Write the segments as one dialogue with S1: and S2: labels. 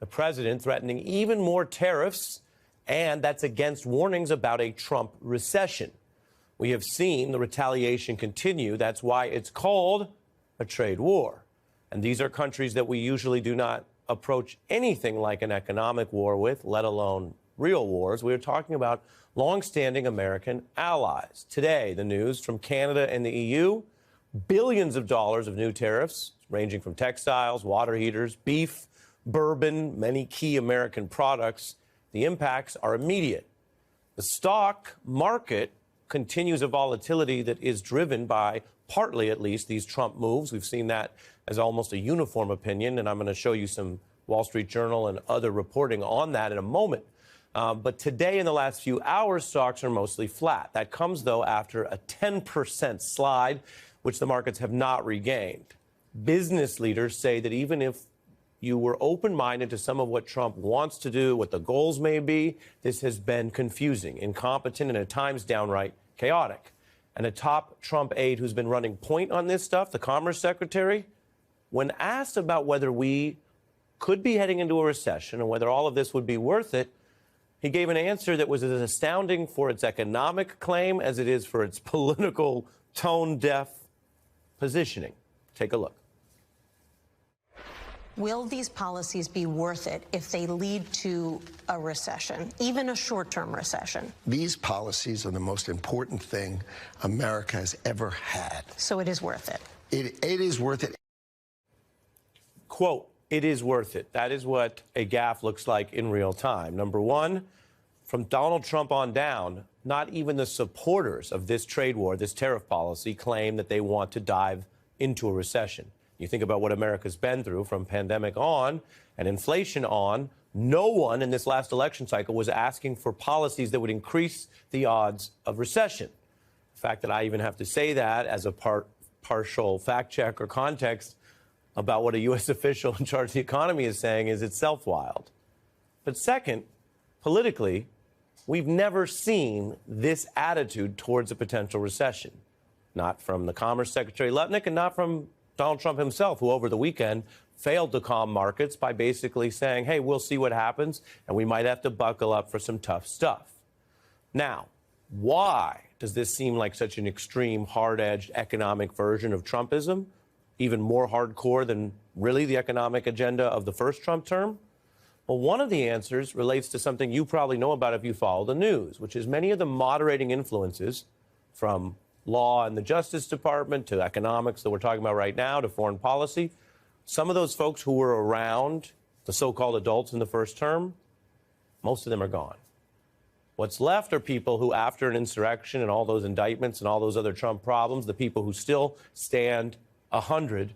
S1: The president threatening even more tariffs, and that's against warnings about a Trump recession. We have seen the retaliation continue. That's why it's called a trade war. And these are countries that we usually do not approach anything like an economic war with, let alone real wars. We are talking about longstanding American allies. Today, the news from Canada and the EU, billions of dollars of new tariffs, ranging from textiles, water heaters, beef, bourbon, many key American products. The impacts are immediate. The stock market continues a volatility that is driven by, partly at least, these Trump moves. We've seen that as almost a uniform opinion, and I'm going to show you some Wall Street Journal and other reporting on that in a moment. But today, in the last few hours, stocks are mostly flat. That comes, though, after a 10% slide, which the markets have not regained. Business leaders say that even if you were open-minded to some of what Trump wants to do, what the goals may be, this has been confusing, incompetent, and at times downright chaotic. And a top Trump aide who's been running point on this stuff, the Commerce Secretary, when asked about whether we could be heading into a recession and whether all of this would be worth it, he gave an answer that was as astounding for its economic claim as it is for its political, tone-deaf positioning. Take a look.
S2: Will these policies be worth it if they lead to a recession, even a short-term recession?
S3: These policies are the most important thing America has ever had.
S2: So it is worth it.
S3: It is worth it.
S1: Quote, it is worth it. That is what a gaffe looks like in real time. Number one, from Donald Trump on down, not even the supporters of this trade war, this tariff policy, claim that they want to dive into a recession. You think about what America's been through from pandemic on and inflation on. No one in this last election cycle was asking for policies that would increase the odds of recession. The fact that I even have to say that as a partial fact check or context about what a U.S. official in charge of the economy is saying is itself wild. But second, politically, we've never seen this attitude towards a potential recession. Not from the Commerce Secretary Lutnick and not from Donald Trump himself, who over the weekend failed to calm markets by basically saying, hey, we'll see what happens, and we might have to buckle up for some tough stuff. Now, why does this seem like such an extreme, hard-edged economic version of Trumpism, even more hardcore than really the economic agenda of the first Trump term? Well, one of the answers relates to something you probably know about if you follow the news, which is many of the moderating influences from law and the Justice Department to economics that we're talking about right now to foreign policy. Some of those folks who were around the so-called adults in the first term, most of them are gone. What's left are people who, after an insurrection and all those indictments and all those other Trump problems, the people who still stand 100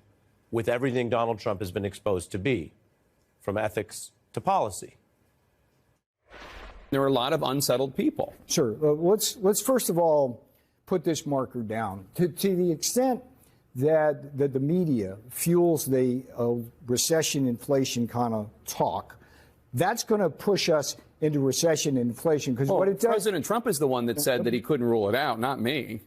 S1: with everything Donald Trump has been exposed to be, from ethics to policy.
S4: There are a lot of unsettled people.
S5: Sure. Let's first of all put this marker down. To the extent that the media fuels the recession, inflation kind of talk, that's going to push us into recession and inflation. Because what it does,
S4: President Trump is the one that said that he couldn't rule it out, not me.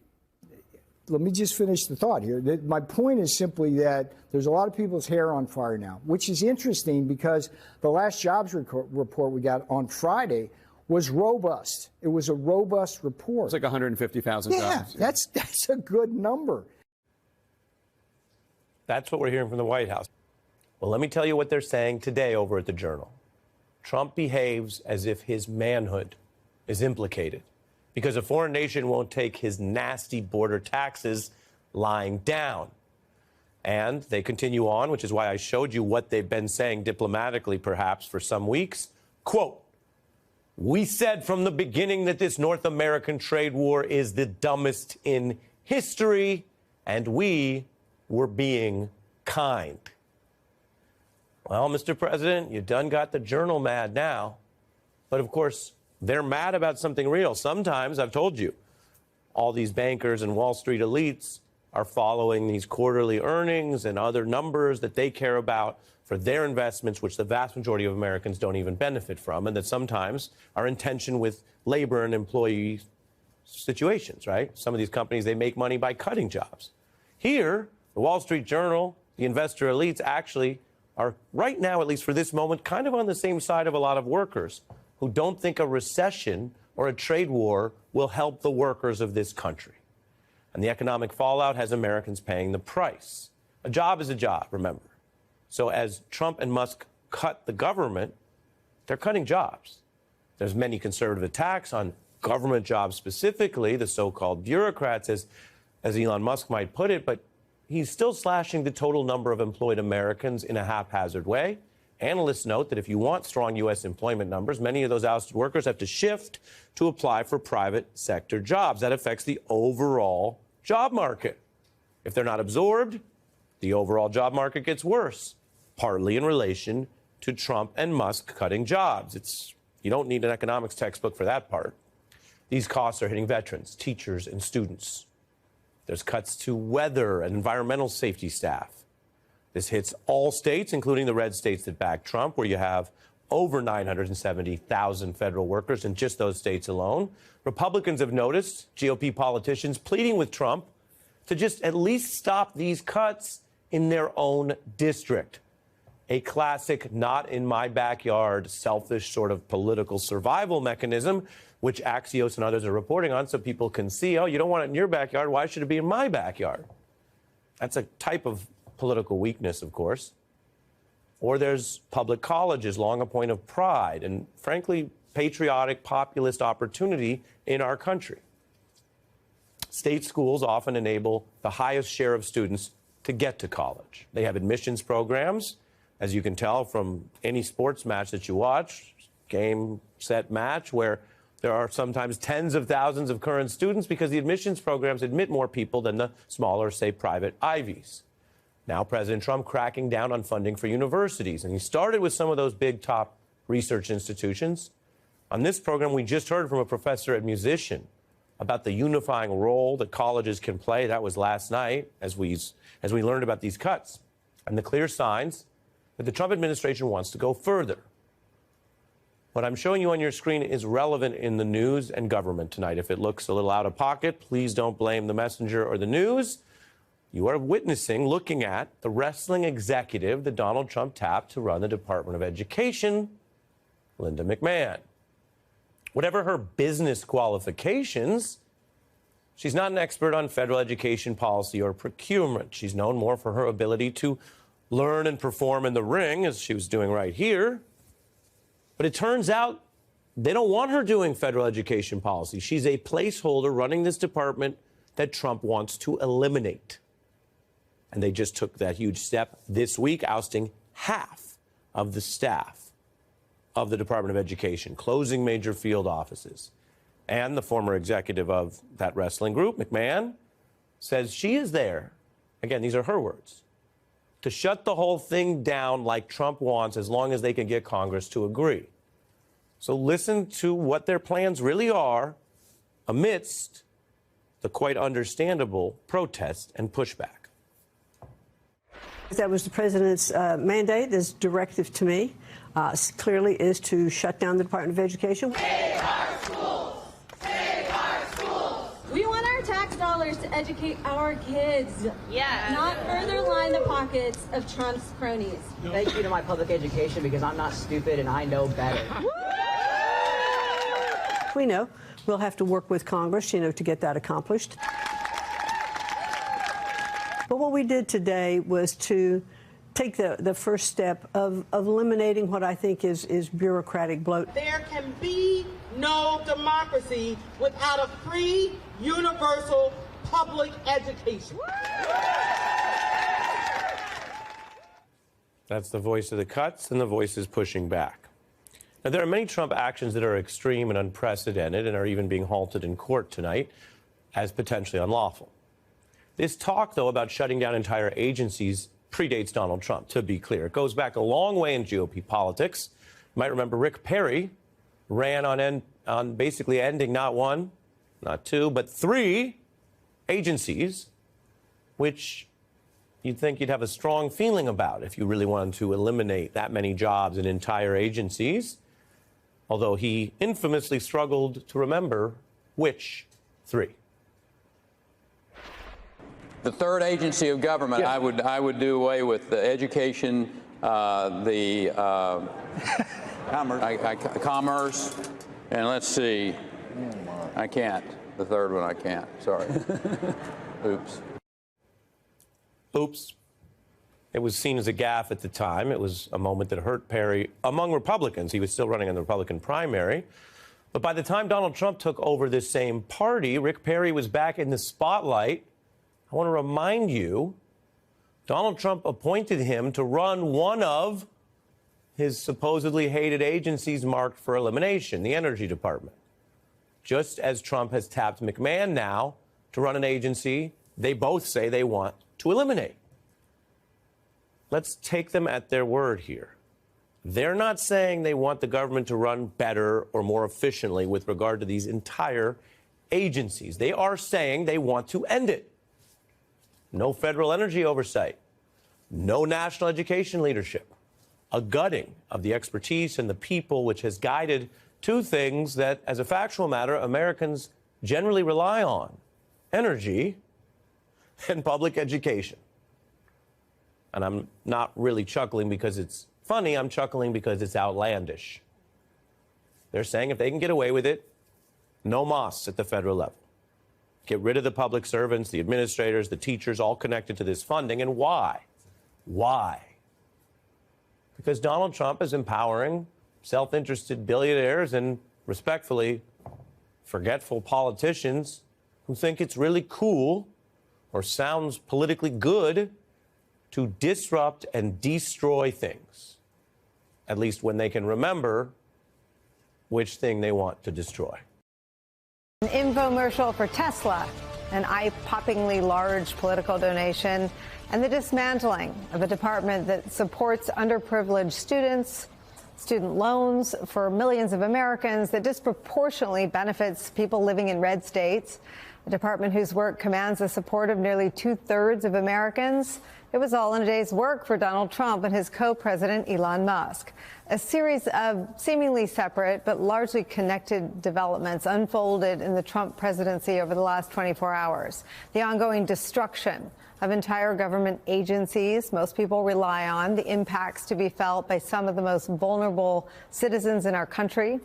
S5: Let me just finish the thought here. My point is simply that there's a lot of people's hair on fire now, which is interesting because the last jobs report we got on Friday was robust. It was a robust report.
S4: It's like 150,000 jobs.
S5: Yeah, that's a good number.
S1: That's what we're hearing from the White House. Well, let me tell you what they're saying today over at the Journal. Trump behaves as if his manhood is implicated because a foreign nation won't take his nasty border taxes lying down. And they continue on, which is why I showed you what they've been saying diplomatically, perhaps, for some weeks. Quote, we said from the beginning that this North American trade war is the dumbest in history, and we were being kind. Well, Mr. President, you done got the Journal mad now. But, of course, they're mad about something real. Sometimes, I've told you, all these bankers and Wall Street elites are following these quarterly earnings and other numbers that they care about for their investments, which the vast majority of Americans don't even benefit from, and that sometimes are in tension with labor and employee situations, right? Some of these companies, they make money by cutting jobs. Here, the Wall Street Journal, the investor elites actually are right now, at least for this moment, kind of on the same side of a lot of workers who don't think a recession or a trade war will help the workers of this country. And the economic fallout has Americans paying the price. A job is a job, remember. So as Trump and Musk cut the government, they're cutting jobs. There's many conservative attacks on government jobs specifically, the so-called bureaucrats, as Elon Musk might put it, but he's still slashing the total number of employed Americans in a haphazard way. Analysts note that if you want strong U.S. employment numbers, many of those ousted workers have to shift to apply for private sector jobs. That affects the overall job market. If they're not absorbed, the overall job market gets worse, partly in relation to Trump and Musk cutting jobs. You don't need an economics textbook for that part. These costs are hitting veterans, teachers, and students. There's cuts to weather and environmental safety staff. This hits all states, including the red states that back Trump, where you have over 970,000 federal workers in just those states alone. Republicans have noticed GOP politicians pleading with Trump to just at least stop these cuts in their own district. A classic, not in my backyard, selfish sort of political survival mechanism, which Axios and others are reporting on so people can see, oh, you don't want it in your backyard, why should it be in my backyard? That's a type of political weakness, of course. Or there's public colleges, long a point of pride and, frankly, patriotic, populist opportunity in our country. State schools often enable the highest share of students to get to college. They have admissions programs, as you can tell from any sports match that you watch, game, set, match, where there are sometimes tens of thousands of current students because the admissions programs admit more people than the smaller, say, private Ivies. Now, President Trump cracking down on funding for universities, and he started with some of those big top research institutions. On this program, we just heard from a professor at Musician about the unifying role that colleges can play. That was last night as we learned about these cuts and the clear signs that the Trump administration wants to go further. What I'm showing you on your screen is relevant in the news and government tonight. If it looks a little out of pocket, please don't blame the messenger or the news. You are looking at the wrestling executive that Donald Trump tapped to run the Department of Education, Linda McMahon. Whatever her business qualifications, she's not an expert on federal education policy or procurement. She's known more for her ability to learn and perform in the ring, as she was doing right here. But it turns out they don't want her doing federal education policy. She's a placeholder running this department that Trump wants to eliminate. And they just took that huge step this week, ousting half of the staff of the Department of Education, closing major field offices. And the former executive of that wrestling group, McMahon, says she is there, again, these are her words, to shut the whole thing down like Trump wants as long as they can get Congress to agree. So listen to what their plans really are amidst the quite understandable protest and pushback.
S6: That was the president's mandate, this directive to me, clearly is to shut down the Department of Education.
S7: Save our schools! Save our schools!
S8: We want our tax dollars to educate our kids.
S7: Yeah.
S8: Not further line the pockets of Trump's cronies.
S9: Thank you to my public education because I'm not stupid and I know better.
S6: We know we'll have to work with Congress, to get that accomplished. But what we did today was to take the first step of eliminating what I think is bureaucratic bloat.
S10: There can be no democracy without a free, universal public education.
S1: That's the voice of the cuts and the voices pushing back. Now, there are many Trump actions that are extreme and unprecedented and are even being halted in court tonight as potentially unlawful. This talk, though, about shutting down entire agencies predates Donald Trump, to be clear. It goes back a long way in GOP politics. You might remember Rick Perry ran on basically ending not one, not two, but three agencies, which you'd think you'd have a strong feeling about if you really wanted to eliminate that many jobs in entire agencies, although he infamously struggled to remember which three.
S11: The third agency of government, I would do away with the education, commerce, and let's see, I can't. The third one I can't. Sorry. Oops.
S1: Oops. It was seen as a gaffe at the time. It was a moment that hurt Perry among Republicans. He was still running in the Republican primary. But by the time Donald Trump took over this same party, Rick Perry was back in the spotlight. I want to remind you, Donald Trump appointed him to run one of his supposedly hated agencies marked for elimination, the Energy Department. Just as Trump has tapped McMahon now to run an agency they both say they want to eliminate. Let's take them at their word here. They're not saying they want the government to run better or more efficiently with regard to these entire agencies. They are saying they want to end it. No federal energy oversight, no national education leadership, a gutting of the expertise and the people, which has guided two things that, as a factual matter, Americans generally rely on: energy and public education. And I'm not really chuckling because it's funny. I'm chuckling because it's outlandish. They're saying if they can get away with it, no mosques at the federal level. Get rid of the public servants, the administrators, the teachers, all connected to this funding. And why? Why? Because Donald Trump is empowering self-interested billionaires and, respectfully, forgetful politicians who think it's really cool or sounds politically good to disrupt and destroy things, at least when they can remember which thing they want to destroy.
S12: An infomercial for Tesla, an eye-poppingly large political donation, and the dismantling of a department that supports underprivileged students, student loans for millions of Americans that disproportionately benefits people living in red states, a department whose work commands the support of nearly 2/3 of Americans. It was all in a day's work for Donald Trump and his co-president, Elon Musk. A series of seemingly separate but largely connected developments unfolded in the Trump presidency over the last 24 hours. The ongoing destruction of entire government agencies most people rely on, the impacts to be felt by some of the most vulnerable citizens in our country.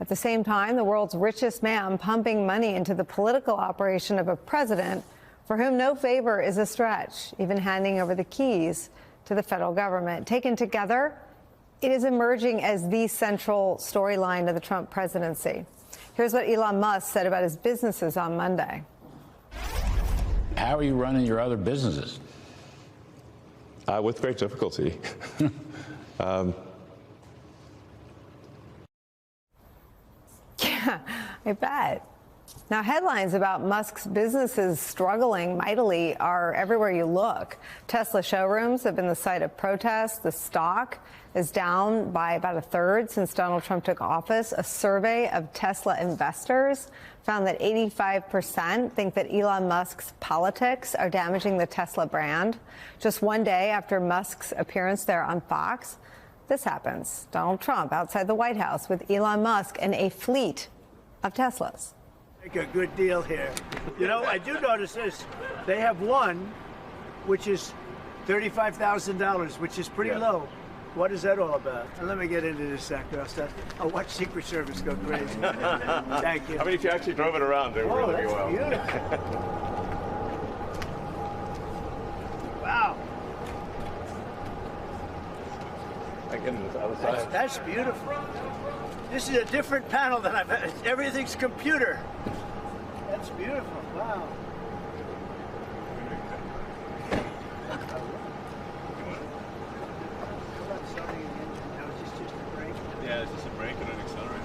S12: At the same time, the world's richest man pumping money into the political operation of a president for whom no favor is a stretch, even handing over the keys to the federal government. Taken together, it is emerging as the central storyline of the Trump presidency. Here's what Elon Musk said about his businesses on Monday.
S13: How are you running your other businesses?
S14: With great difficulty.
S12: Yeah, I bet. Now, headlines about Musk's businesses struggling mightily are everywhere you look. Tesla showrooms have been the site of protests. The stock is down by about a third since Donald Trump took office. A survey of Tesla investors found that 85% think that Elon Musk's politics are damaging the Tesla brand. Just one day after Musk's appearance there on Fox, this happens. Donald Trump outside the White House with Elon Musk and a fleet of Teslas.
S15: Make a good deal here. You know, I do notice this. They have one, which is $35,000, which is pretty low. What is that all about? And let me get into this sector. I'll watch Secret Service go crazy. Thank you.
S14: I mean, if you actually drove it around, it would really be well.
S15: Beautiful. Wow.
S14: I get into the other side.
S15: That's beautiful. This is a different panel than I've had. Everything's computer. That's beautiful. Wow.
S14: Yeah, it's just a brake and an accelerator.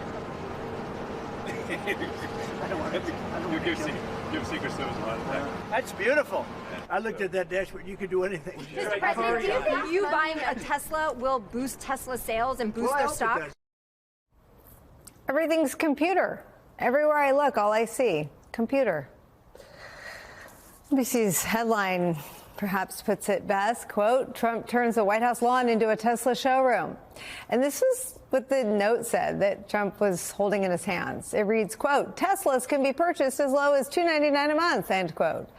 S15: I don't want to
S14: give Secret Service a lot of time.
S15: That's beautiful. I looked at that dashboard. You could do anything.
S16: Mr. President, do you think you buying a Tesla will boost Tesla sales and boost their stock?
S12: Everything's computer. Everywhere I look, all I see, computer. NBC's headline perhaps puts it best, quote, Trump turns the White House lawn into a Tesla showroom. And this is what the note said that Trump was holding in his hands. It reads, quote, Teslas can be purchased as low as $299 a month, end quote.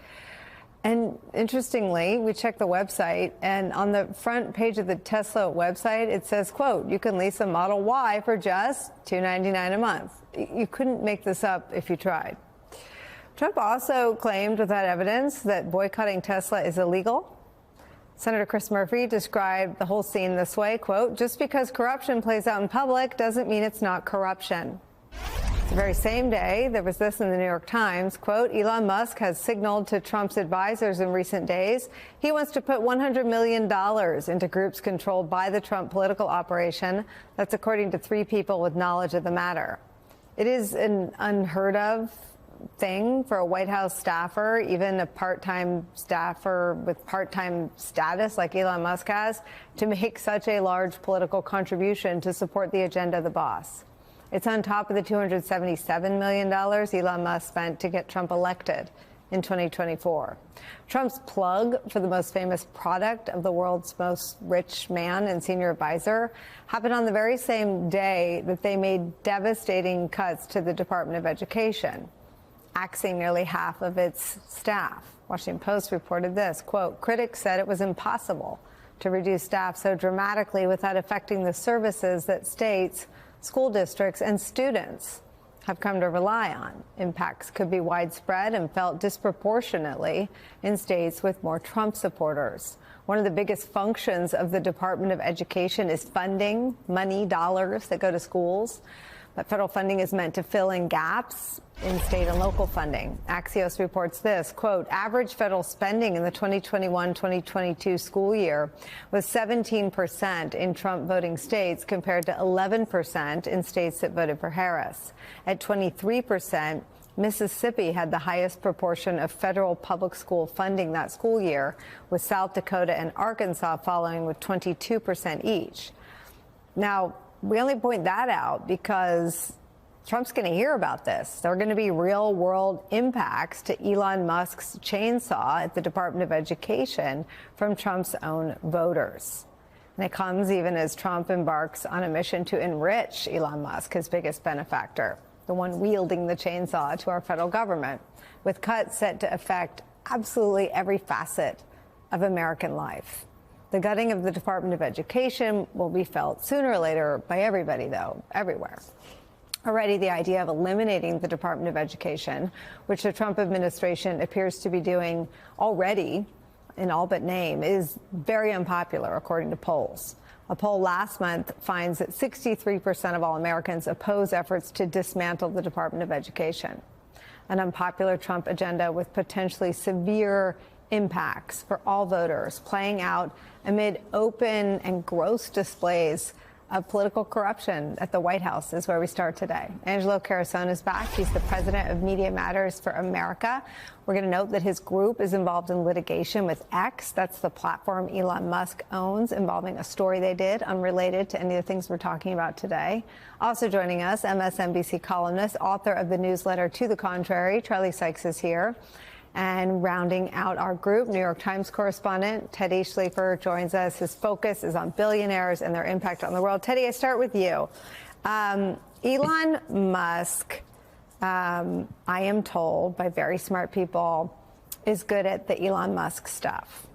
S12: And interestingly, we checked the website, and on the front page of the Tesla website, it says, quote, you can lease a Model Y for just $299 a month. You couldn't make this up if you tried. Trump also claimed without evidence that boycotting Tesla is illegal. Senator Chris Murphy described the whole scene this way, quote, just because corruption plays out in public doesn't mean it's not corruption. The very same day, there was this in the New York Times, quote, Elon Musk has signaled to Trump's advisors in recent days he wants to put $100 million into groups controlled by the Trump political operation. That's according to 3 people with knowledge of the matter. It is an unheard of thing for a White House staffer, even a part-time staffer with part-time status like Elon Musk has, to make such a large political contribution to support the agenda of the boss. It's on top of the $277 million Elon Musk spent to get Trump elected in 2024. Trump's plug for the most famous product of the world's most rich man and senior advisor happened on the very same day that they made devastating cuts to the Department of Education, axing nearly half of its staff. Washington Post reported this, quote, critics said it was impossible to reduce staff so dramatically without affecting the services that states, school districts, and students have come to rely on. Impacts could be widespread and felt disproportionately in states with more Trump supporters. One of the biggest functions of the Department of Education is funding, money, dollars that go to schools. But federal funding is meant to fill in gaps in state and local funding. Axios reports this, quote, average federal spending in the 2021-2022 school year was 17% in Trump voting states compared to 11% in states that voted for Harris. At 23%, Mississippi had the highest proportion of federal public school funding that school year, with South Dakota and Arkansas following with 22% each. Now, we only point that out because Trump's going to hear about this. There are going to be real-world impacts to Elon Musk's chainsaw at the Department of Education from Trump's own voters. And it comes even as Trump embarks on a mission to enrich Elon Musk, his biggest benefactor, the one wielding the chainsaw to our federal government, with cuts set to affect absolutely every facet of American life. The gutting of the Department of Education will be felt sooner or later by everybody, though, everywhere. Already, the idea of eliminating the Department of Education, which the Trump administration appears to be doing already in all but name, is very unpopular, according to polls. A poll last month finds that 63% of all Americans oppose efforts to dismantle the Department of Education. An unpopular Trump agenda with potentially severe impacts for all voters, playing out amid open and gross displays of political corruption at the White House is where we start today. Angelo Carusone is back. He's the president of Media Matters for America. We're going to note that his group is involved in litigation with X. That's the platform Elon Musk owns, involving a story they did unrelated to any of the things we're talking about today. Also joining us, MSNBC columnist, author of the newsletter To the Contrary, Charlie Sykes is here. And rounding out our group, New York Times correspondent Teddy Schleifer joins us. His focus is on billionaires and their impact on the world. Teddy, I start with you. Elon Musk, I am told by very smart people, is good at the Elon Musk stuff.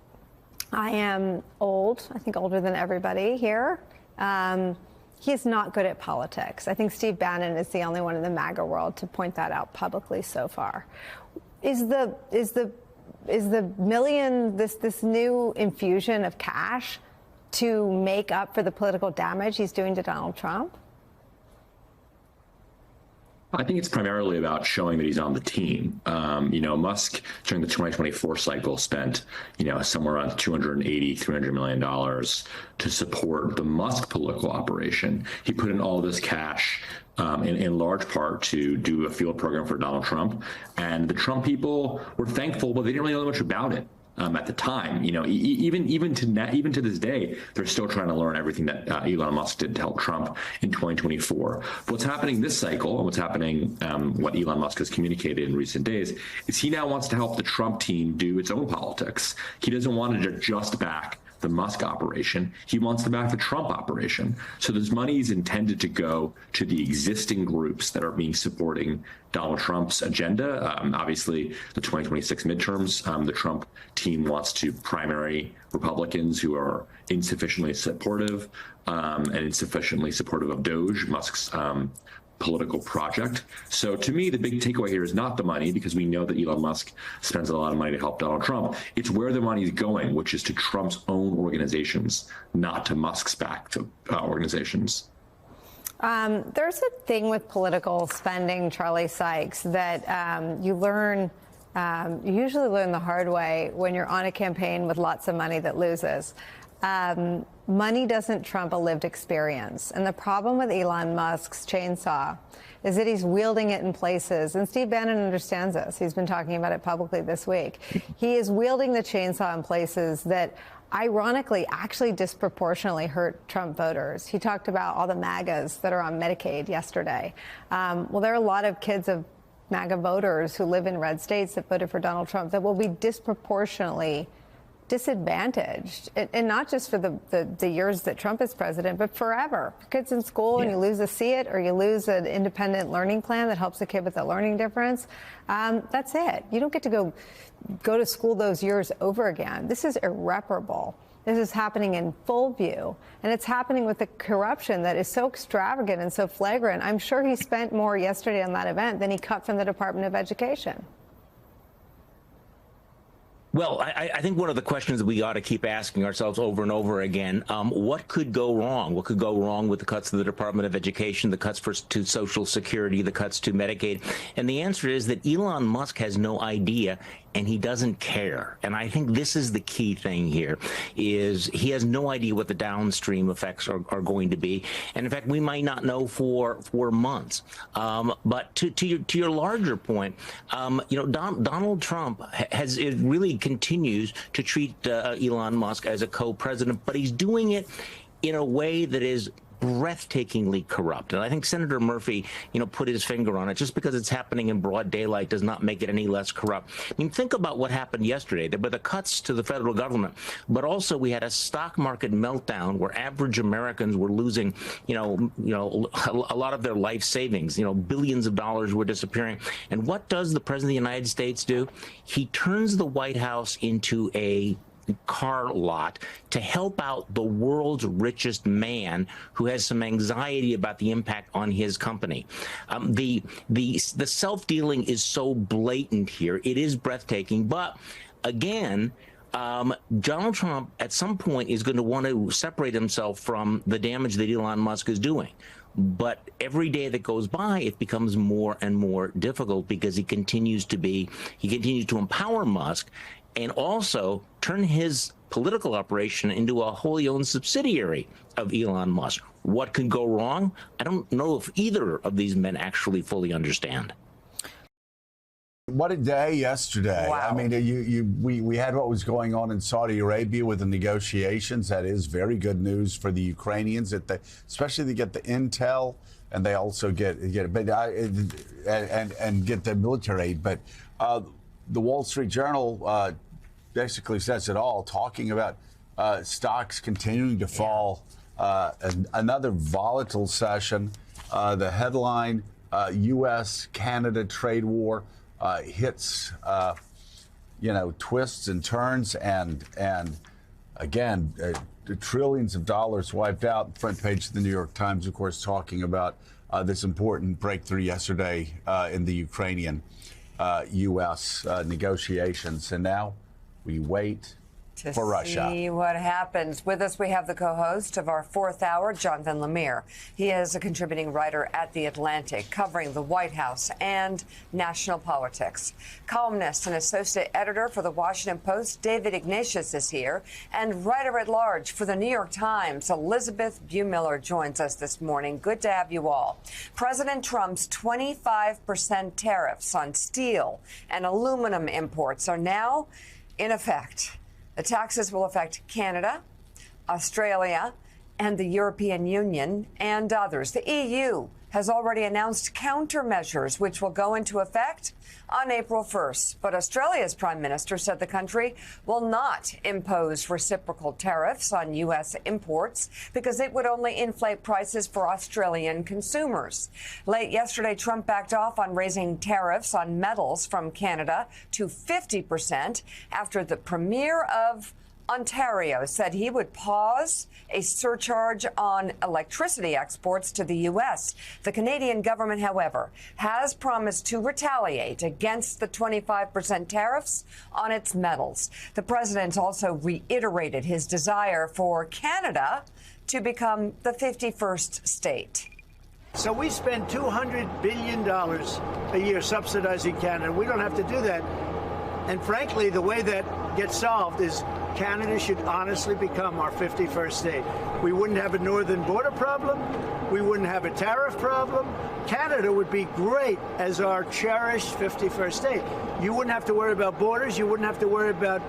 S12: I am old, I think older than everybody here. He is not good at politics. I think Steve Bannon is the only one in the MAGA world to point that out publicly so far. Is the million, this new infusion of cash to make up for the political damage he's doing to Donald Trump?
S17: I think it's primarily about showing that he's on the team. Musk during the 2024 cycle spent, somewhere around $280–300 million to support the Musk political operation. He put in all this cash in large part to do a field program for Donald Trump. And the Trump people were thankful, but they didn't really know much about it. At the time, even to this day, they're still trying to learn everything that Elon Musk did to help Trump in 2024. But what's happening this cycle, and what's happening, what Elon Musk has communicated in recent days, is he now wants to help the Trump team do its own politics. He doesn't want to just back the Musk operation. He wants to back the Trump operation. So this money is intended to go to the existing groups that are being supporting Donald Trump's agenda. Obviously, the 2026 midterms, the Trump team wants to primary Republicans who are insufficiently supportive and insufficiently supportive of DOGE, Musk's political project. So to me, the big takeaway here is not the money, because we know that Elon Musk spends a lot of money to help Donald Trump. It's where the money is going, which is to Trump's own organizations, not to Musk's backed organizations.
S12: There's a thing with political spending, Charlie Sykes, that you usually learn the hard way when you're on a campaign with lots of money that loses. Money doesn't trump a lived experience. And the problem with Elon Musk's chainsaw is that he's wielding it in places, and Steve Bannon understands this. He's been talking about it publicly this week. He is wielding the chainsaw in places that ironically actually disproportionately hurt Trump voters. He talked about all the MAGAs that are on Medicaid yesterday. Well, there are a lot of kids of MAGA voters who live in red states that voted for Donald Trump that will be disproportionately disadvantaged, and not just for the years that Trump is president, but forever. Kids in school, and you lose a SEAT or you lose an independent learning plan that helps a kid with a learning difference. That's it. You don't get to go to school those years over again. This is irreparable. This is happening in full view, and it's happening with the corruption that is so extravagant and so flagrant. I'm sure he spent more yesterday on that event than he cut from the Department of Education.
S18: Well, I think one of the questions that we ought to keep asking ourselves over and over again, what could go wrong? What could go wrong with the cuts to the Department of Education, the cuts to Social Security, the cuts to Medicaid? And the answer is that Elon Musk has no idea, and he doesn't care. And I think this is the key thing here, is he has no idea what the downstream effects are going to be. And in fact, we might not know for months. But to your larger point, Donald Trump really continues to treat Elon Musk as a co-president, but he's doing it in a way that is breathtakingly corrupt. And I think Senator Murphy, put his finger on it. Just because it's happening in broad daylight does not make it any less corrupt. I mean, think about what happened yesterday. There were the cuts to the federal government, but also we had a stock market meltdown where average Americans were losing, a lot of their life savings. Billions of dollars were disappearing. And what does the President of the United States do? He turns the White House into a car lot to help out the world's richest man who has some anxiety about the impact on his company. The self-dealing is so blatant here. It is breathtaking. But again, Donald Trump at some point is going to want to separate himself from the damage that Elon Musk is doing. But every day that goes by, it becomes more and more difficult because he continues to empower Musk and also turn his political operation into a wholly owned subsidiary of Elon Musk. What could go wrong? I don't know if either of these men actually fully understand.
S19: What a day yesterday. Wow. I mean, we had what was going on in Saudi Arabia with the negotiations. That is very good news for the Ukrainians, especially they get the intel and they also get and get the military aid. But the Wall Street Journal basically says it all, talking about stocks continuing to fall. Another volatile session. The headline, U.S.-Canada trade war hits, twists and turns, and again, trillions of dollars wiped out. Front page of the New York Times, of course, talking about this important breakthrough yesterday in the Ukrainian U.S. negotiations. And now we wait for Russia.
S20: See what happens. With us, we have the co-host of our fourth hour, Jonathan Lemire. He is a contributing writer at The Atlantic, covering the White House and national politics. Columnist and associate editor for the Washington Post, David Ignatius, is here, and writer-at-large for the New York Times, Elizabeth Bumiller, joins us this morning. Good to have you all. President Trump's 25% tariffs on steel and aluminum imports are now in effect. The taxes will affect Canada, Australia, and the European Union and others. The EU has already announced countermeasures which will go into effect on April 1st. But Australia's prime minister said the country will not impose reciprocal tariffs on U.S. imports because it would only inflate prices for Australian consumers. Late yesterday, Trump backed off on raising tariffs on metals from Canada to 50% after the premier of Ontario said he would pause a surcharge on electricity exports to the U.S. The Canadian government, however, has promised to retaliate against the 25% tariffs on its metals. The president also reiterated his desire for Canada to become the 51st state.
S15: So we spend $200 billion a year subsidizing Canada. We don't have to do that. And frankly, the way that gets solved is Canada should honestly become our 51st state. We wouldn't have a northern border problem. We wouldn't have a tariff problem. Canada would be great as our cherished 51st state. You wouldn't have to worry about borders. You wouldn't have to worry about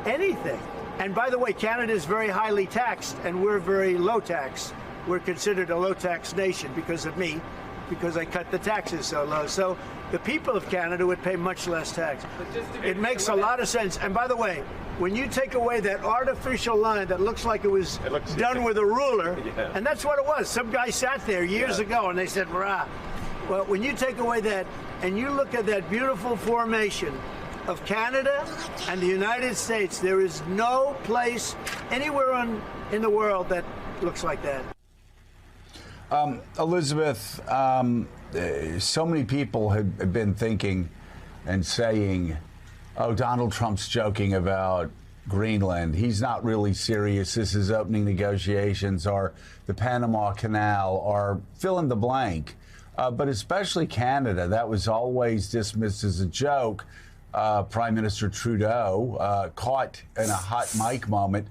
S15: anything. And by the way, Canada is very highly taxed, and we're very low tax. We're considered a low tax nation because of me, because I cut the taxes so low. So the people of Canada would pay much less tax. It makes a lot of sense. And by the way, when you take away that artificial line that looks like it was done with a ruler, and that's what it was. Some guy sat there years ago and they said, "Rah." Well, when you take away that and you look at that beautiful formation of Canada and the United States, there is no place anywhere in the world that looks like that.
S19: Elizabeth, so many people have been thinking and saying, oh, Donald Trump's joking about Greenland. He's not really serious. This is opening negotiations, or the Panama Canal, or fill in the blank. But especially Canada, that was always dismissed as a joke. Prime Minister Trudeau, caught in a hot mic moment,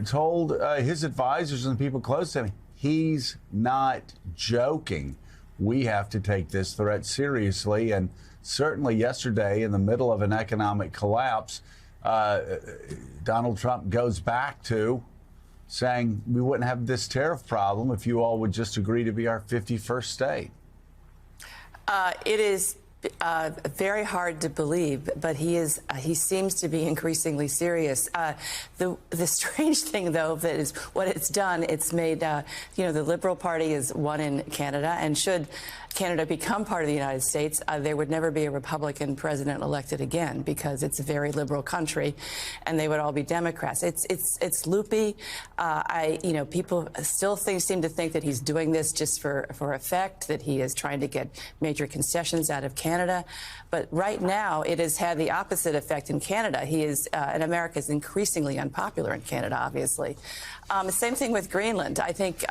S19: told his advisors and the people close to him, he's not joking. We have to take this threat seriously. And certainly yesterday, in the middle of an economic collapse, Donald Trump goes back to saying we wouldn't have this tariff problem if you all would just agree to be our 51st state.
S21: It is very hard to believe, but he seems to be increasingly serious. The strange thing, though, that is what it's done. It's made the Liberal Party is won in Canada, and should Canada become part of the United States, there would never be a Republican president elected again, because it's a very liberal country, and they would all be Democrats. It's loopy. People still seem to think that he's doing this just for effect, that he is trying to get major concessions out of Canada. But right now, it has had the opposite effect in Canada. He is, and America is increasingly unpopular in Canada, obviously. Same thing with Greenland. I think,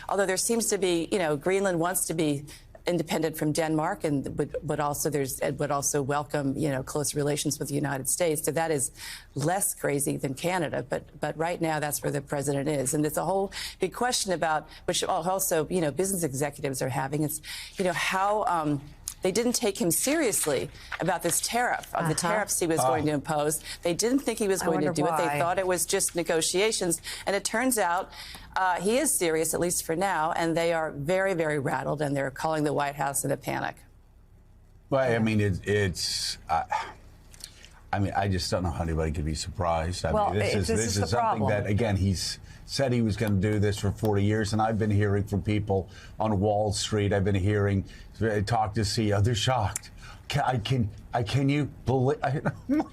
S21: although there seems to be, Greenland wants to be independent from Denmark, and would also welcome close relations with the United States. So that is less crazy than Canada. But right now, that's where the president is, and it's a whole big question about, which also business executives are having. It's how. They didn't take him seriously about this tariff, of the tariffs he was going to impose. They didn't think he was going to do it. They thought it was just negotiations. And it turns out he is serious, at least for now, and they are very, very rattled, and they're calling the White House in a panic.
S19: Well, I mean, I just don't know how anybody could be surprised. This is something
S20: problem.
S19: That, again, he's said he was going to do this for 40 years, and I've been hearing from people on Wall Street. I've been hearing, talk to CEO. They're shocked. Can you believe?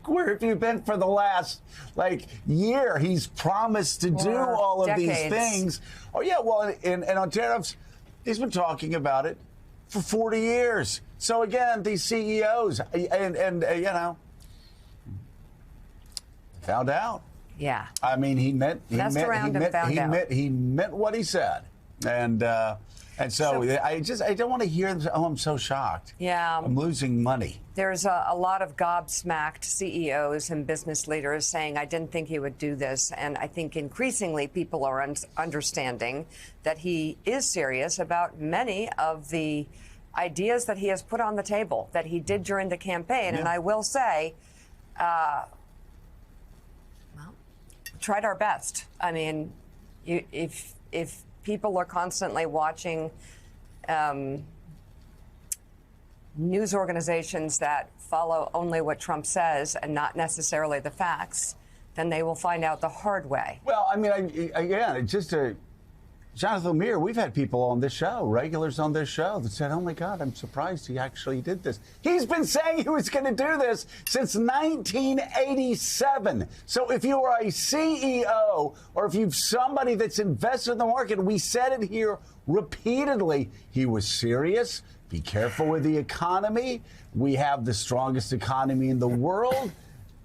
S19: Where have you been for the last year? He's promised to do all of these things. Oh yeah, well, and on tariffs, he's been talking about it for 40 years. So again, these CEOs found out.
S20: Yeah.
S19: I mean, he meant what he said, and so I don't want to hear them say, "Oh, I'm so shocked."
S20: Yeah.
S19: I'm losing money.
S20: There's a lot of gobsmacked CEOs and business leaders saying, "I didn't think he would do this," and I think increasingly people are understanding that he is serious about many of the ideas that he has put on the table, that he did during the campaign. Yeah. And I will say, tried our best. I mean, if people are constantly watching news organizations that follow only what Trump says and not necessarily the facts, then they will find out the hard way.
S19: Well, I mean, again, just Jonathan Lemire, we've had people on this show, regulars on this show, that said, oh, my God, I'm surprised he actually did this. He's been saying he was going to do this since 1987. So if you are a CEO or if you've somebody that's invested in the market, we said it here repeatedly, he was serious. Be careful with the economy. We have the strongest economy in the world.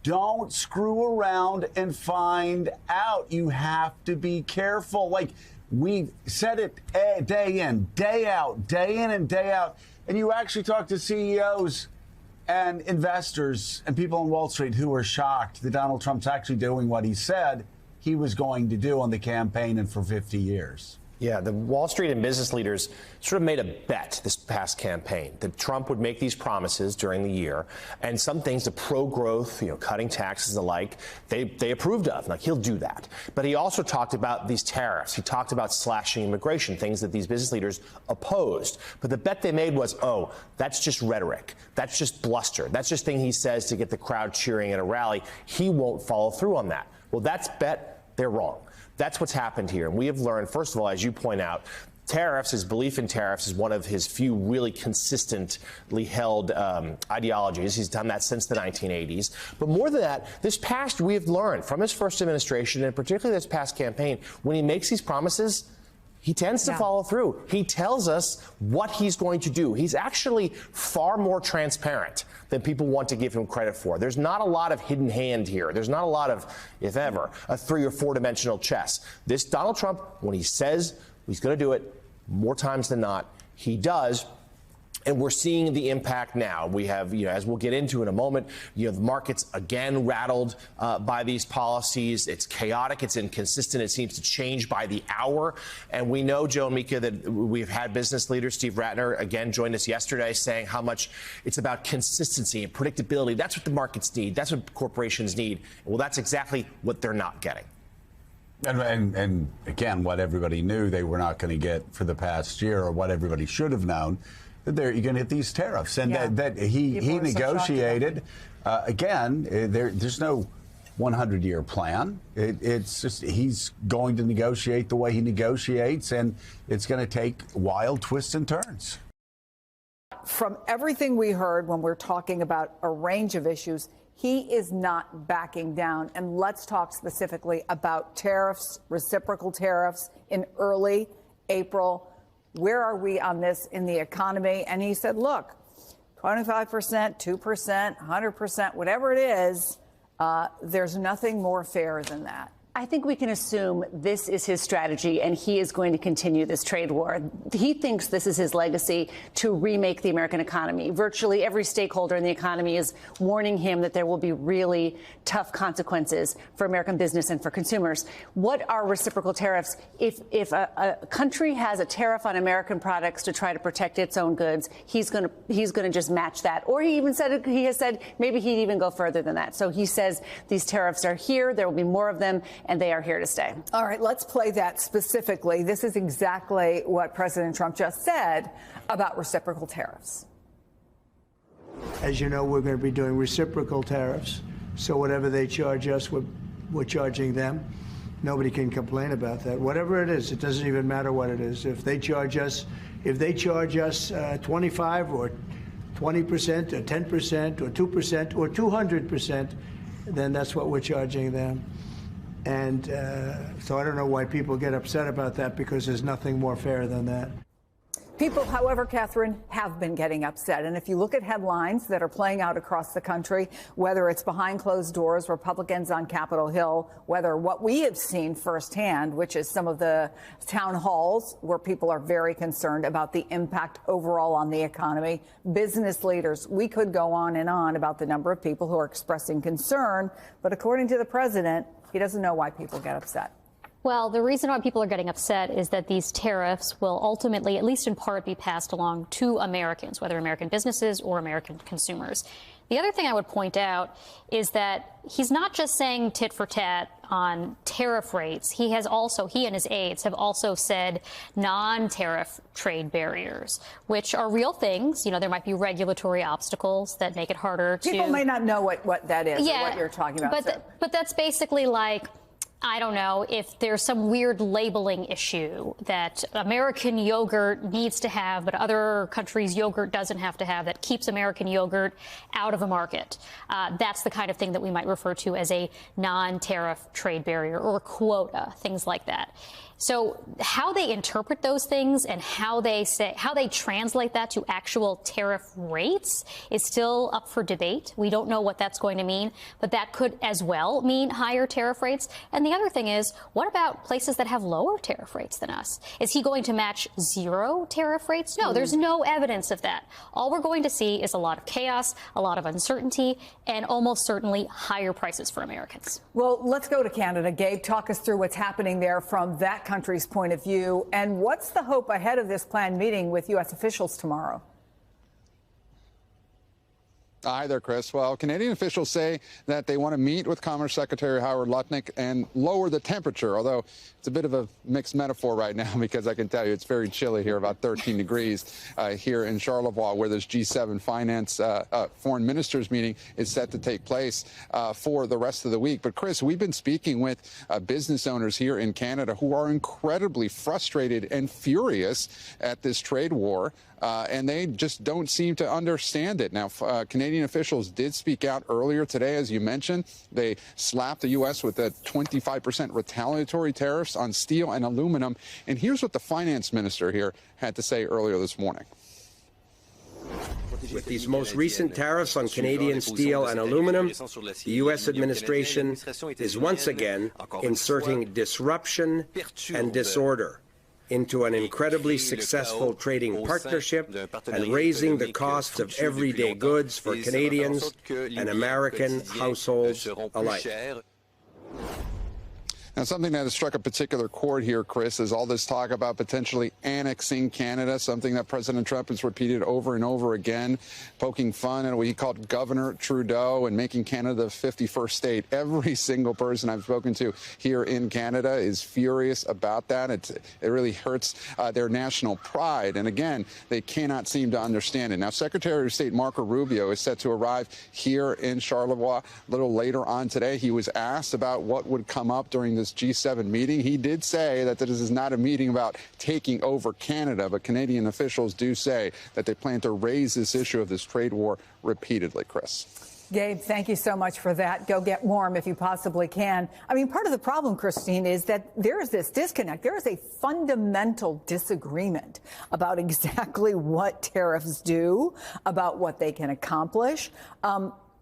S19: Don't screw around and find out. You have to be careful. Like, we said it day in, day out, day in and day out. And you actually talk to CEOs and investors and people on Wall Street who are shocked that Donald Trump's actually doing what he said he was going to do on the campaign and for 50 years.
S2: Yeah, the Wall Street and business leaders sort of made a bet this past campaign that Trump would make these promises during the year, and some things, the pro-growth, cutting taxes, the like, they approved of. Like, he'll do that. But he also talked about these tariffs. He talked about slashing immigration, things that these business leaders opposed. But the bet they made was, oh, that's just rhetoric. That's just bluster. That's just thing he says to get the crowd cheering at a rally. He won't follow through on that. Well, that's bet. They're wrong. That's what's happened here. And we have learned, first of all, as you point out, tariffs, his belief in tariffs is one of his few really consistently held ideologies. He's done that since the 1980s. But more than that, this past, we have learned from his first administration, and particularly this past campaign, when he makes these promises, he tends to follow through. He tells us what he's going to do. He's actually far more transparent than people want to give him credit for. There's not a lot of hidden hand here. There's not a lot of, if ever, a 3 or 4 dimensional chess. This Donald Trump, when he says he's going to do it, more times than not, he does. And we're seeing the impact now. We have, as we'll get into in a moment, the markets again rattled by these policies. It's chaotic. It's inconsistent. It seems to change by the hour. And we know, Joe and Mika, that we've had business leader Steve Ratner again joined us yesterday saying how much it's about consistency and predictability. That's what the markets need. That's what corporations need. Well, that's exactly what they're not getting.
S19: And again, what everybody knew they were not going to get for the past year, or what everybody should have known, that you're going to hit these tariffs, and that he negotiated. Again, there's no 100-year plan. It's just he's going to negotiate the way he negotiates, and it's going to take wild twists and turns.
S22: From everything we heard when we're talking about a range of issues, he is not backing down. And let's talk specifically about tariffs, reciprocal tariffs in early April. Where are we on this in the economy? And he said, look, 25%, 2%, 100%, whatever it is, there's nothing more fair than that.
S23: I think we can assume this is his strategy, and he is going to continue this trade war. He thinks this is his legacy to remake the American economy. Virtually every stakeholder in the economy is warning him that there will be really tough consequences for American business and for consumers. What are reciprocal tariffs? If a country has a tariff on American products to try to protect its own goods, he's going to just match that. Or he has said maybe he'd even go further than that. So he says these tariffs are here. There will be more of them, and they are here to stay.
S22: All right, let's play that specifically. This is exactly what President Trump just said about reciprocal tariffs.
S15: As you know, we're going to be doing reciprocal tariffs. So whatever they charge us, we're charging them. Nobody can complain about that. Whatever it is, it doesn't even matter what it is. If they charge us 25 or 20% or 10% or 2% or 200%, then that's what we're charging them. And so I don't know why people get upset about that, because there's nothing more fair than that.
S22: People, however, Catherine, have been getting upset. And if you look at headlines that are playing out across the country, whether it's behind closed doors, Republicans on Capitol Hill, whether what we have seen firsthand, which is some of the town halls where people are very concerned about the impact overall on the economy, business leaders, we could go on and on about the number of people who are expressing concern. But according to the president, he doesn't know why people get upset.
S24: Well, the reason why people are getting upset is that these tariffs will ultimately, at least in part, be passed along to Americans, whether American businesses or American consumers. The other thing I would point out is that he's not just saying tit for tat, tariff rates, he and his aides have also said non-tariff trade barriers, which are real things. You know, there might be regulatory obstacles that make it harder to.
S22: People may not know what that is or what you're talking about.
S24: But that's basically like, I don't know, if there's some weird labeling issue that American yogurt needs to have, but other countries' yogurt doesn't have to have, that keeps American yogurt out of a market. That's the kind of thing that we might refer to as a non-tariff trade barrier or quota, things like that. So how they interpret those things and how they translate that to actual tariff rates is still up for debate. We don't know what that's going to mean, but that could as well mean higher tariff rates. And the other thing is, what about places that have lower tariff rates than us? Is he going to match zero tariff rates? No, there's no evidence of that. All we're going to see is a lot of chaos, a lot of uncertainty, and almost certainly higher prices for Americans.
S22: Well, let's go to Canada. Gabe, talk us through what's happening there from that country's point of view, and what's the hope ahead of this planned meeting with U.S. officials tomorrow?
S3: Hi there, Chris. Well, Canadian officials say that they want to meet with Commerce Secretary Howard Lutnick and lower the temperature, although it's a bit of a mixed metaphor right now because I can tell you it's very chilly here, about 13 degrees here in Charlevoix, where this G7 foreign ministers meeting is set to take place for the rest of the week. But, Chris, we've been speaking with business owners here in Canada who are incredibly frustrated and furious at this trade war. And they just don't seem to understand it. Now, Canadian officials did speak out earlier today, as you mentioned. They slapped the U.S. with a 25% retaliatory tariffs on steel and aluminum. And here's what the finance minister here had to say earlier this morning.
S4: With these most recent tariffs on Canadian steel and aluminum, the U.S. administration is once again inserting disruption and disorder into an incredibly successful trading partnership and raising the cost of everyday goods for Canadians and American households alike.
S3: Now, something that has struck a particular chord here, Chris, is all this talk about potentially annexing Canada, something that President Trump has repeated over and over again, poking fun at what he called Governor Trudeau and making Canada the 51st state. Every single person I've spoken to here in Canada is furious about that. It really hurts their national pride. And again, they cannot seem to understand it. Now, Secretary of State Marco Rubio is set to arrive here in Charlevoix a little later on today. He was asked about what would come up during this G7 meeting. He did say that this is not a meeting about taking over Canada, but Canadian officials do say that they plan to raise this issue of this trade war repeatedly, Chris.
S22: Gabe, thank you so much for that. Go get warm if you possibly can. I mean, part of the problem, Christine, is that there is this disconnect. There is a fundamental disagreement about exactly what tariffs do, about what they can accomplish.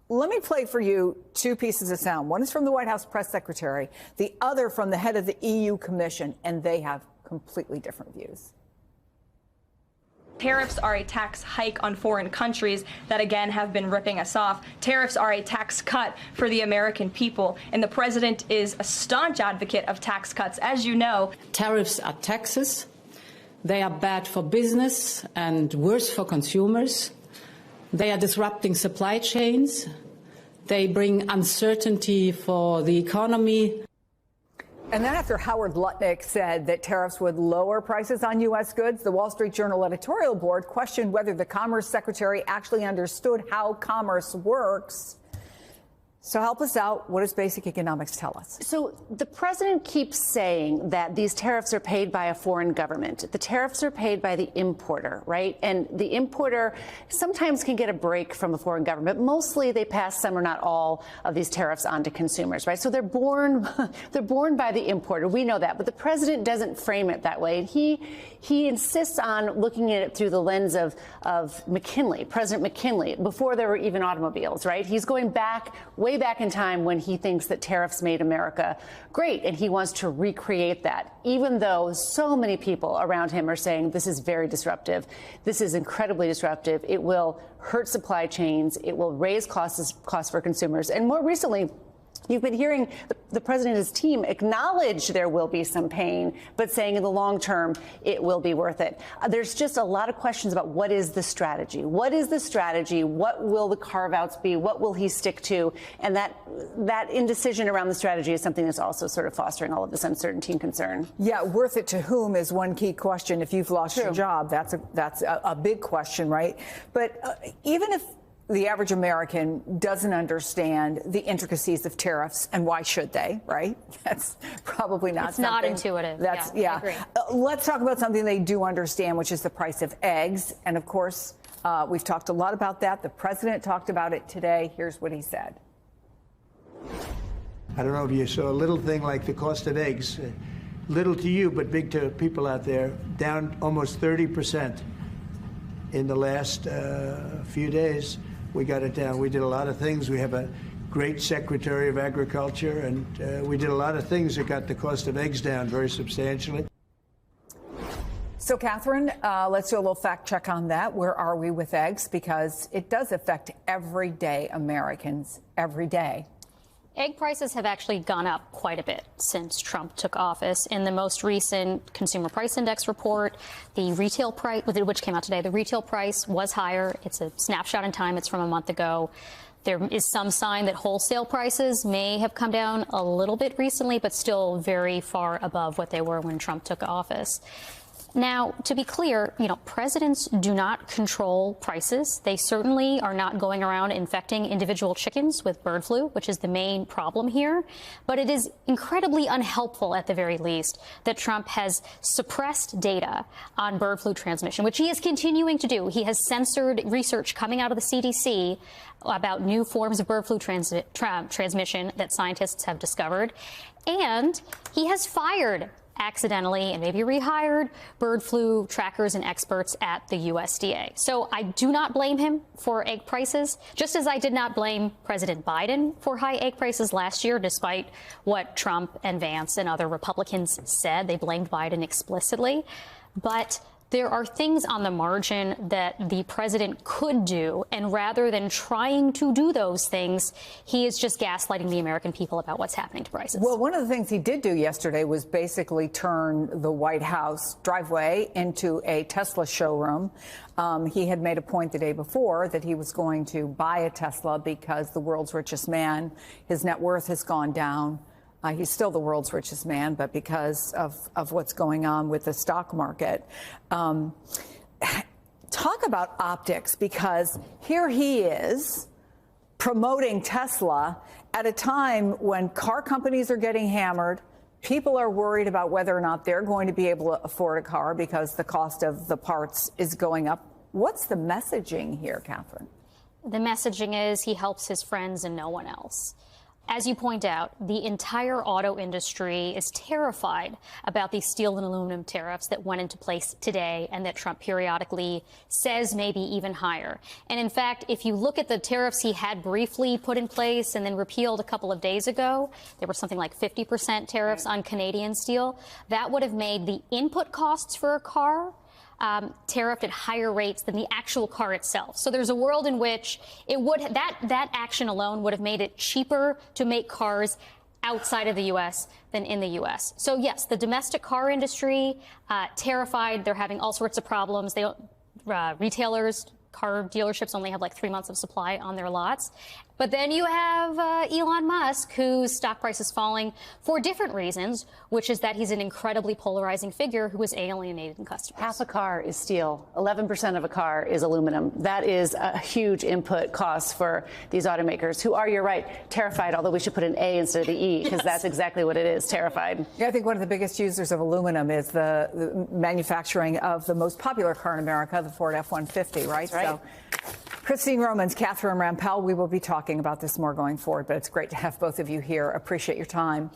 S22: Let me play for you two pieces of sound. One is from the White House press secretary, the other from the head of the EU Commission, and they have completely different views.
S5: Tariffs are a tax hike on foreign countries that, again, have been ripping us off. Tariffs are a tax cut for the American people, and the president is a staunch advocate of tax cuts, as you know.
S7: Tariffs are taxes. They are bad for business and worse for consumers. They are disrupting supply chains. They bring uncertainty for the economy.
S22: And then after Howard Lutnick said that tariffs would lower prices on U.S. goods, the Wall Street Journal editorial board questioned whether the Commerce Secretary actually understood how commerce works. So help us out. What does basic economics tell us?
S23: So the president keeps saying that these tariffs are paid by a foreign government. The tariffs are paid by the importer, right? And the importer sometimes can get a break from a foreign government. Mostly they pass some or not all of these tariffs on to consumers, right? So they're borne by the importer. We know that. But the president doesn't frame it that way. And he insists on looking at it through the lens of McKinley, President McKinley, before there were even automobiles, right? He's going way back in time when he thinks that tariffs made America great, and he wants to recreate that, even though so many people around him are saying this is very disruptive. This is incredibly disruptive. It will hurt supply chains. It will raise costs for consumers. And more recently, You've been hearing the president and his team acknowledge there will be some pain, but saying in the long term, it will be worth it. There's just a lot of questions about what is the strategy? What is the strategy? What will the carve-outs be? What will he stick to? And that indecision around the strategy is something that's also sort of fostering all of this uncertainty and concern.
S22: Yeah, worth it to whom is one key question. If you've lost your job, that's a big question, right? But even if the average American doesn't understand the intricacies of tariffs, and why should they, right? That's probably not
S24: It's not intuitive.
S22: That's,
S24: yeah. I agree.
S22: Let's talk about something they do understand, which is the price of eggs. And of course, we've talked a lot about that. The president talked about it today. Here's what he said.
S15: I don't know if you saw a little thing like the cost of eggs, little to you, but big to people out there, down almost 30% in the last few days. We got it down. We did a lot of things. We have a great Secretary of Agriculture, and we did a lot of things that got the cost of eggs down very substantially.
S22: So, Catherine, let's do a little fact check on that. Where are we with eggs? Because it does affect everyday Americans every day.
S24: Egg prices have actually gone up quite a bit since Trump took office. In the most recent Consumer Price Index report, the retail price, which came out today, the retail price was higher. It's a snapshot in time. It's from a month ago. There is some sign that wholesale prices may have come down a little bit recently, but still very far above what they were when Trump took office. Now, to be clear, presidents do not control prices. They certainly are not going around infecting individual chickens with bird flu, which is the main problem here. But it is incredibly unhelpful, at the very least, that Trump has suppressed data on bird flu transmission, which he is continuing to do. He has censored research coming out of the CDC about new forms of bird flu transmission that scientists have discovered. And he has fired accidentally and maybe rehired bird flu trackers and experts at the USDA. So I do not blame him for egg prices, just as I did not blame President Biden for high egg prices last year, despite what Trump and Vance and other Republicans said. They blamed Biden explicitly. But there are things on the margin that the president could do, and rather than trying to do those things, he is just gaslighting the American people about what's happening to prices.
S22: Well, one of the things he did do yesterday was basically turn the White House driveway into a Tesla showroom. He had made a point the day before that he was going to buy a Tesla because the world's richest man, his net worth has gone down. He's still the world's richest man, but because of what's going on with the stock market. Talk about optics, because here he is promoting Tesla at a time when car companies are getting hammered. People are worried about whether or not they're going to be able to afford a car because the cost of the parts is going up. What's the messaging here, Catherine?
S24: The messaging is he helps his friends and no one else. As you point out, the entire auto industry is terrified about these steel and aluminum tariffs that went into place today and that Trump periodically says may be even higher. And in fact, if you look at the tariffs he had briefly put in place and then repealed a couple of days ago, there were something like 50% tariffs on Canadian steel. That would have made the input costs for a car tariffed at higher rates than the actual car itself. So there's a world in which it would that action alone would have made it cheaper to make cars outside of the U.S. than in the U.S. So yes, the domestic car industry terrified. They're having all sorts of problems. Retailers, car dealerships only have like 3 months of supply on their lots. But then you have Elon Musk, whose stock price is falling for different reasons, which is that he's an incredibly polarizing figure who is alienating customers.
S23: Half a car is steel. 11% of a car is aluminum. That is a huge input cost for these automakers who are, you're right, terrified, although we should put an A instead of the E, because that's exactly what it is, terrified.
S22: Yeah, I think one of the biggest users of aluminum is the manufacturing of the most popular car in America, the Ford F-150, right?
S23: That's right.
S22: So, Christine Romans, Catherine Rampell, we will be talking about this more going forward, but it's great to have both of you here. Appreciate your time.